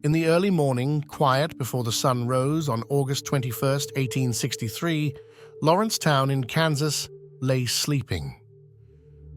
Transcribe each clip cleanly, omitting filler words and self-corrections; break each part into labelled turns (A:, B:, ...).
A: In the early morning, quiet before the sun rose on August 21st, 1863, Lawrencetown in Kansas lay sleeping.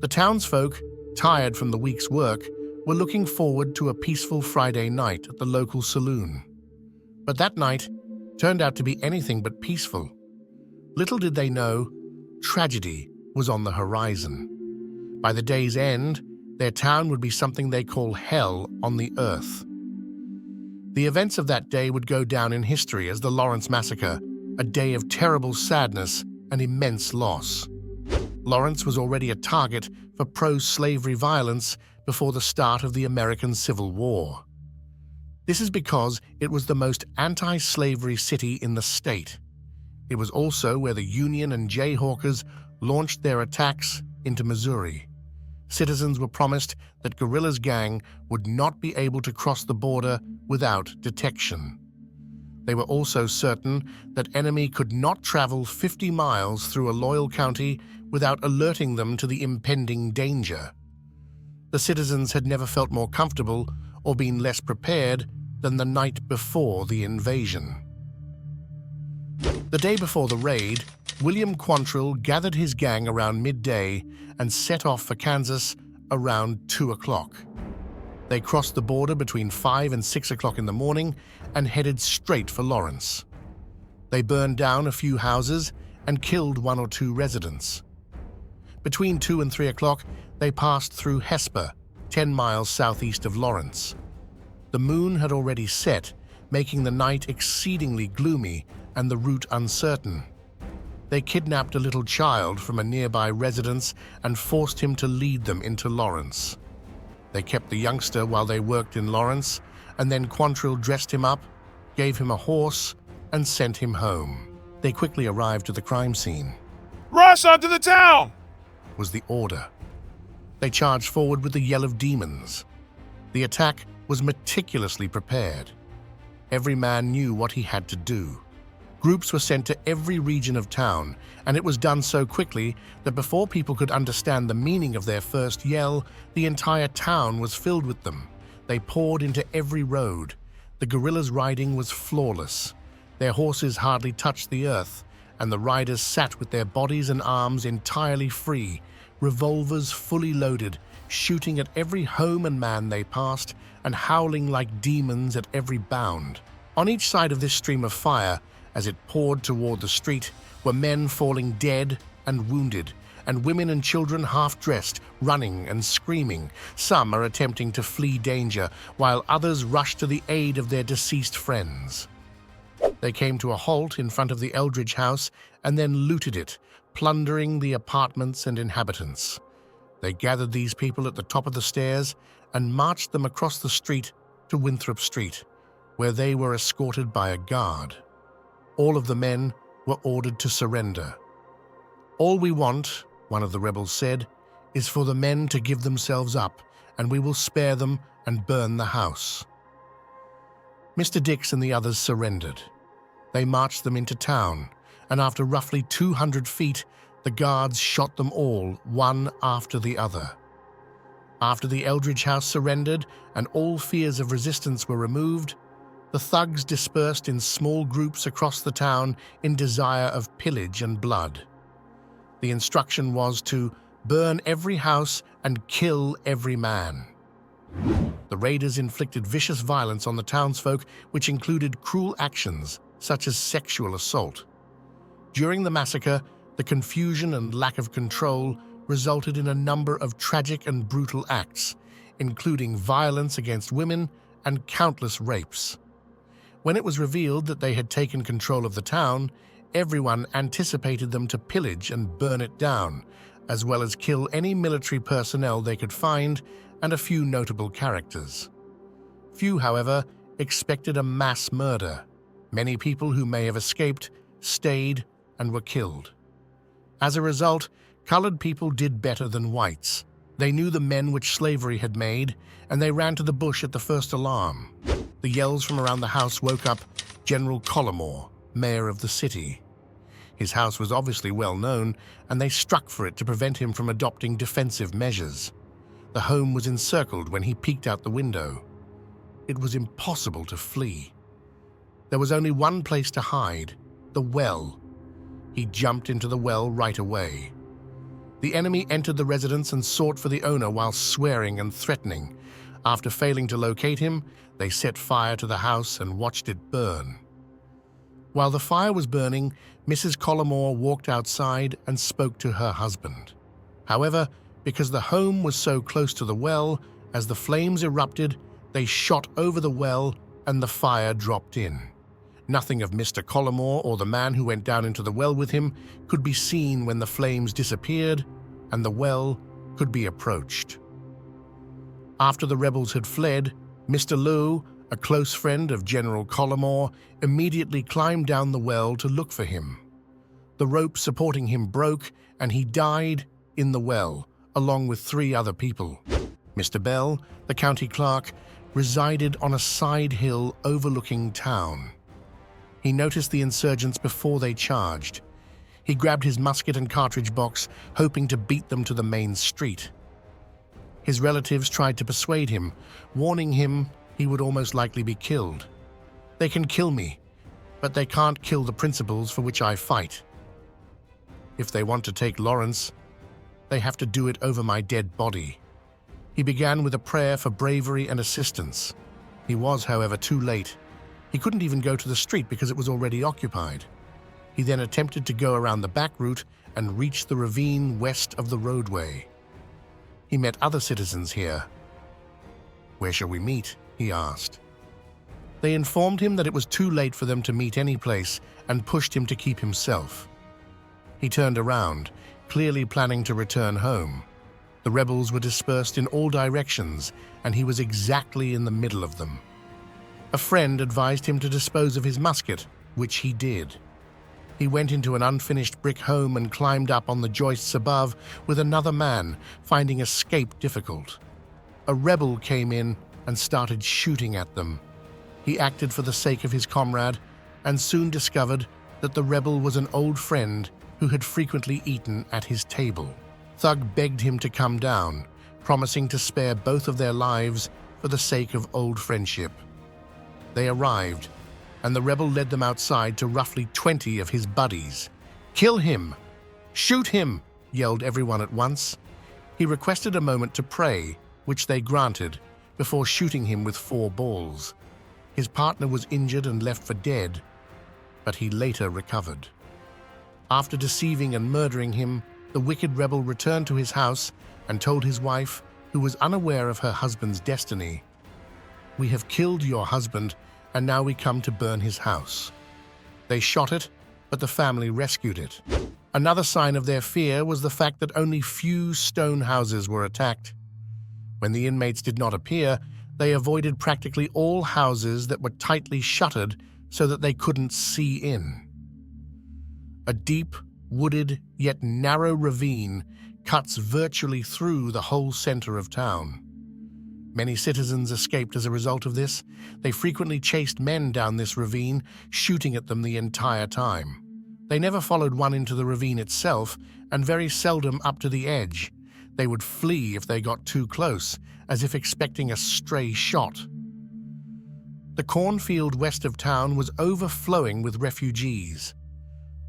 A: The townsfolk, tired from the week's work, were looking forward to a peaceful Friday night at the local saloon. But that night turned out to be anything but peaceful. Little did they know, tragedy was on the horizon. By the day's end, their town would be something they call hell on the earth. The events of that day would go down in history as the Lawrence Massacre, a day of terrible sadness and immense loss. Lawrence was already a target for pro-slavery violence before the start of the American Civil War. This is because it was the most anti-slavery city in the state. It was also where the Union and Jayhawkers launched their attacks into Missouri. Citizens were promised that guerrillas' gang would not be able to cross the border without detection. They were also certain that enemy could not travel 50 miles through a loyal county without alerting them to the impending danger. The citizens had never felt more comfortable or been less prepared than the night before the invasion. The day before the raid, William Quantrill gathered his gang around midday and set off for Kansas around 2 o'clock. They crossed the border between 5 and 6 o'clock in the morning and headed straight for Lawrence. They burned down a few houses and killed 1 or 2 residents. Between 2 and 3 o'clock, they passed through Hesper, 10 miles southeast of Lawrence. The moon had already set, making the night exceedingly gloomy and the route uncertain. They kidnapped a little child from a nearby residence and forced him to lead them into Lawrence. They kept the youngster while they worked in Lawrence, and then Quantrill dressed him up, gave him a horse, and sent him home. They quickly arrived at the crime scene.
B: "Rush onto the town!"
A: was the order. They charged forward with the yell of demons. The attack was meticulously prepared. Every man knew what he had to do. Groups were sent to every region of town, and it was done so quickly that before people could understand the meaning of their first yell, the entire town was filled with them. They poured into every road. The guerrillas' riding was flawless. Their horses hardly touched the earth, and the riders sat with their bodies and arms entirely free, revolvers fully loaded, shooting at every home and man they passed, and howling like demons at every bound. On each side of this stream of fire, as it poured toward the street, were men falling dead and wounded, and women and children half-dressed, running and screaming. Some are attempting to flee danger, while others rush to the aid of their deceased friends. They came to a halt in front of the Eldridge house and then looted it, plundering the apartments and inhabitants. They gathered these people at the top of the stairs and marched them across the street to Winthrop Street, where they were escorted by a guard. All of the men were ordered to surrender. "All we want," one of the rebels said, "is for the men to give themselves up, and we will spare them and burn the house." Mr. Dix and the others surrendered. They marched them into town, and after roughly 200 feet, the guards shot them all, one after the other. After the Eldridge house surrendered and all fears of resistance were removed, the thugs dispersed in small groups across the town in desire of pillage and blood. The instruction was to burn every house and kill every man. The raiders inflicted vicious violence on the townsfolk, which included cruel actions such as sexual assault. During the massacre, the confusion and lack of control resulted in a number of tragic and brutal acts, including violence against women and countless rapes. When it was revealed that they had taken control of the town, everyone anticipated them to pillage and burn it down, as well as kill any military personnel they could find and a few notable characters. Few, however, expected a mass murder. Many people who may have escaped stayed and were killed. As a result, colored people did better than whites. They knew the men which slavery had made, and they ran to the bush at the first alarm. The yells from around the house woke up General Collimore, mayor of the city. His house was obviously well known, and they struck for it to prevent him from adopting defensive measures. The home was encircled when he peeked out the window. It was impossible to flee. There was only one place to hide, the well. He jumped into the well right away. The enemy entered the residence and sought for the owner while swearing and threatening. After failing to locate him, they set fire to the house and watched it burn. While the fire was burning, Mrs. Collimore walked outside and spoke to her husband. However, because the home was so close to the well, as the flames erupted, they shot over the well and the fire dropped in. Nothing of Mr. Collimore or the man who went down into the well with him could be seen when the flames disappeared and the well could be approached. After the rebels had fled, Mr. Lew, a close friend of General Collimore, immediately climbed down the well to look for him. The rope supporting him broke and he died in the well, along with 3 other people. Mr. Bell, the county clerk, resided on a side hill overlooking town. He noticed the insurgents before they charged. He grabbed his musket and cartridge box, hoping to beat them to the main street. His relatives tried to persuade him, warning him he would almost likely be killed. "They can kill me, but they can't kill the principles for which I fight. If they want to take Lawrence, they have to do it over my dead body." He began with a prayer for bravery and assistance. He was, however, too late. He couldn't even go to the street because it was already occupied. He then attempted to go around the back route and reach the ravine west of the roadway. He met other citizens here. "Where shall we meet?" he asked. They informed him that it was too late for them to meet any place and pushed him to keep himself. He turned around, clearly planning to return home. The rebels were dispersed in all directions, and he was exactly in the middle of them. A friend advised him to dispose of his musket, which he did. He went into an unfinished brick home and climbed up on the joists above with another man, finding escape difficult. A rebel came in and started shooting at them. He acted for the sake of his comrade and soon discovered that the rebel was an old friend who had frequently eaten at his table. Thug begged him to come down, promising to spare both of their lives for the sake of old friendship. They arrived, and the rebel led them outside to roughly 20 of his buddies. "Kill him! Shoot him!" yelled everyone at once. He requested a moment to pray, which they granted, before shooting him with 4 balls. His partner was injured and left for dead, but he later recovered. After deceiving and murdering him, the wicked rebel returned to his house and told his wife, who was unaware of her husband's destiny, "We have killed your husband, and now we come to burn his house." They shot it, but the family rescued it. Another sign of their fear was the fact that only few stone houses were attacked. When the inmates did not appear, they avoided practically all houses that were tightly shuttered so that they couldn't see in. A deep, wooded, yet narrow ravine cuts virtually through the whole center of town. Many citizens escaped as a result of this. They frequently chased men down this ravine, shooting at them the entire time. They never followed one into the ravine itself, and very seldom up to the edge. They would flee if they got too close, as if expecting a stray shot. The cornfield west of town was overflowing with refugees.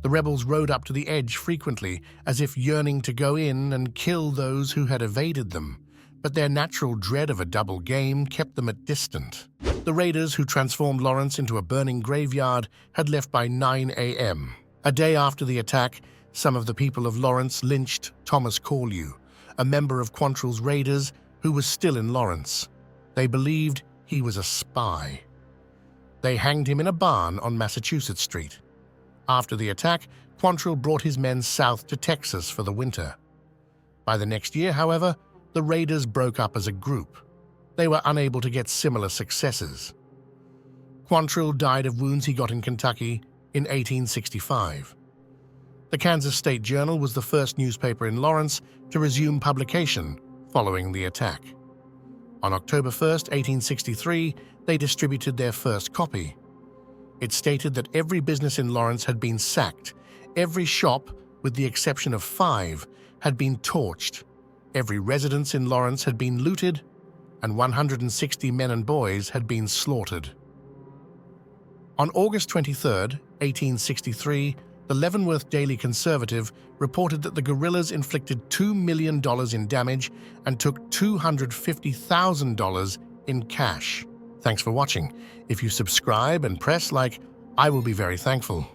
A: The rebels rode up to the edge frequently, as if yearning to go in and kill those who had evaded them, but their natural dread of a double game kept them at distance. The raiders who transformed Lawrence into a burning graveyard had left by 9 a.m. A day after the attack, some of the people of Lawrence lynched Thomas Corlew, a member of Quantrill's raiders who was still in Lawrence. They believed he was a spy. They hanged him in a barn on Massachusetts Street. After the attack, Quantrill brought his men south to Texas for the winter. By the next year, however, the raiders broke up as a group. They were unable to get similar successes. Quantrill died of wounds he got in Kentucky in 1865. The Kansas State Journal was the first newspaper in Lawrence to resume publication following the attack. On October 1, 1863, they distributed their first copy. It stated that every business in Lawrence had been sacked. Every shop, with the exception of 5, had been torched. Every residence in Lawrence had been looted, and 160 men and boys had been slaughtered. On August 23, 1863, the Leavenworth Daily Conservative reported that the guerrillas inflicted $2 million in damage and took $250,000 in cash. Thanks for watching. If you subscribe and press like, I will be very thankful.